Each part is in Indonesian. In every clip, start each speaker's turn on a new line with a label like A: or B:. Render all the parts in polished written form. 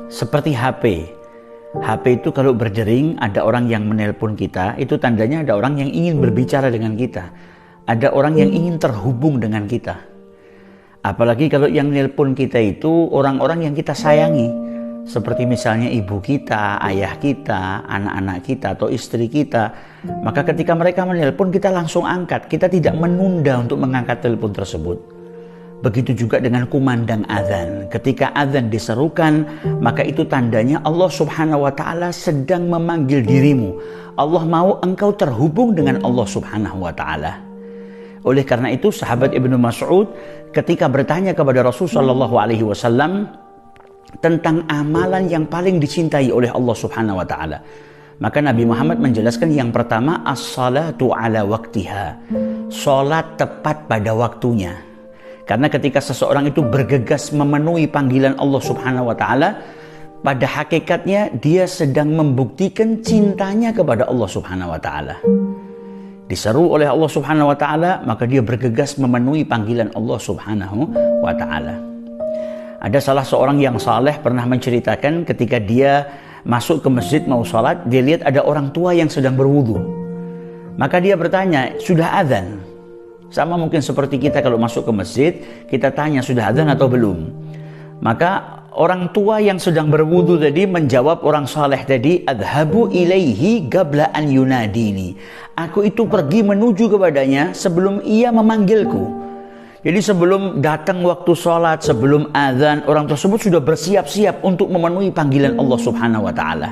A: Seperti HP. HP itu kalau berdering, ada orang yang menelpon kita, itu tandanya ada orang yang ingin berbicara dengan kita. Ada orang yang ingin terhubung dengan kita. Apalagi kalau yang nelpon kita itu orang-orang yang kita sayangi. Seperti misalnya ibu kita, ayah kita, anak-anak kita, atau istri kita. Maka ketika mereka menelpon, kita langsung angkat. Kita tidak menunda untuk mengangkat telepon tersebut. Begitu juga dengan kumandang azan. Ketika azan diserukan, maka itu tandanya Allah Subhanahu wa Ta'ala sedang memanggil dirimu. Allah mau engkau terhubung dengan Allah Subhanahu wa Ta'ala. Oleh karena itu, sahabat Ibnu Mas'ud ketika bertanya kepada Rasulullah SAW tentang amalan yang paling dicintai oleh Allah Subhanahu wa Ta'ala, maka Nabi Muhammad menjelaskan yang pertama, as-salatu ala waktiha, salat tepat pada waktunya. Karena ketika seseorang itu bergegas memenuhi panggilan Allah Subhanahu wa Ta'ala, pada hakikatnya dia sedang membuktikan cintanya kepada Allah Subhanahu wa Ta'ala. Diseru oleh Allah Subhanahu wa Ta'ala, maka dia bergegas memenuhi panggilan Allah Subhanahu wa Ta'ala. Ada salah seorang yang saleh pernah menceritakan ketika dia masuk ke masjid mau salat, dia lihat ada orang tua yang sedang berwudu. Maka dia bertanya, sudah azan? Sama mungkin seperti kita kalau masuk ke masjid, kita tanya sudah azan atau belum. Maka orang tua yang sedang berwudu tadi menjawab orang saleh tadi, adhabu ilaihi qabla an yunadini. Aku itu pergi menuju kepadanya sebelum ia memanggilku. Jadi sebelum datang waktu sholat, sebelum azan, orang tersebut sudah bersiap-siap untuk memenuhi panggilan Allah Subhanahu wa Ta'ala.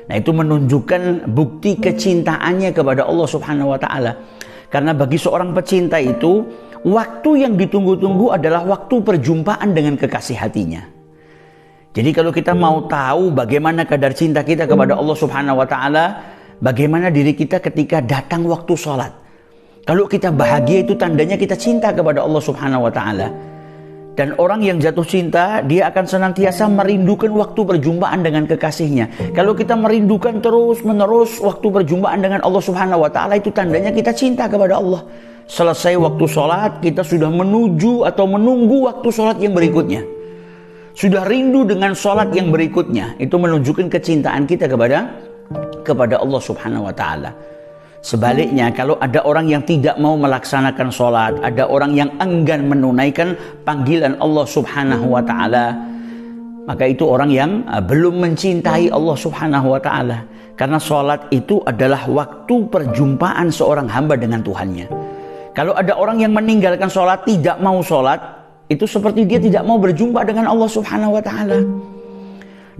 A: Nah, itu menunjukkan bukti kecintaannya kepada Allah Subhanahu wa Ta'ala. Karena bagi seorang pecinta itu, waktu yang ditunggu-tunggu adalah waktu perjumpaan dengan kekasih hatinya. Jadi kalau kita mau tahu bagaimana kadar cinta kita kepada Allah Subhanahu wa Ta'ala, bagaimana diri kita ketika datang waktu sholat. Kalau kita bahagia itu tandanya kita cinta kepada Allah Subhanahu wa Ta'ala. Dan orang yang jatuh cinta, dia akan senantiasa merindukan waktu perjumpaan dengan kekasihnya. Kalau kita merindukan terus-menerus waktu perjumpaan dengan Allah Subhanahu wa Ta'ala, itu tandanya kita cinta kepada Allah. Selesai waktu sholat, kita sudah menuju atau menunggu waktu sholat yang berikutnya. Sudah rindu dengan sholat yang berikutnya. Itu menunjukkan kecintaan kita kepada Allah Subhanahu wa Ta'ala. Sebaliknya, kalau ada orang yang tidak mau melaksanakan sholat, ada orang yang enggan menunaikan panggilan Allah Subhanahu wa Ta'ala, maka itu orang yang belum mencintai Allah Subhanahu wa Ta'ala. Karena sholat itu adalah waktu perjumpaan seorang hamba dengan Tuhannya. Kalau ada orang yang meninggalkan sholat, tidak mau sholat, itu seperti dia tidak mau berjumpa dengan Allah Subhanahu wa Ta'ala.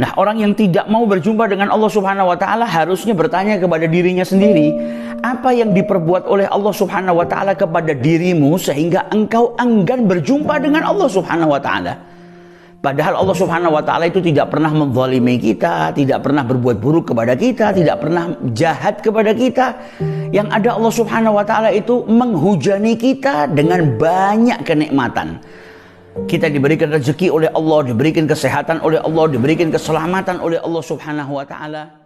A: Nah, orang yang tidak mau berjumpa dengan Allah Subhanahu wa Ta'ala harusnya bertanya kepada dirinya sendiri, apa yang diperbuat oleh Allah Subhanahu wa Ta'ala kepada dirimu sehingga engkau enggan berjumpa dengan Allah Subhanahu wa Ta'ala. Padahal Allah Subhanahu wa Ta'ala itu tidak pernah menzalimi kita, tidak pernah berbuat buruk kepada kita, tidak pernah jahat kepada kita. Yang ada Allah Subhanahu wa Ta'ala itu menghujani kita dengan banyak kenikmatan. Kita diberikan rezeki oleh Allah, diberikan kesehatan oleh Allah, diberikan keselamatan oleh Allah Subhanahu wa Ta'ala.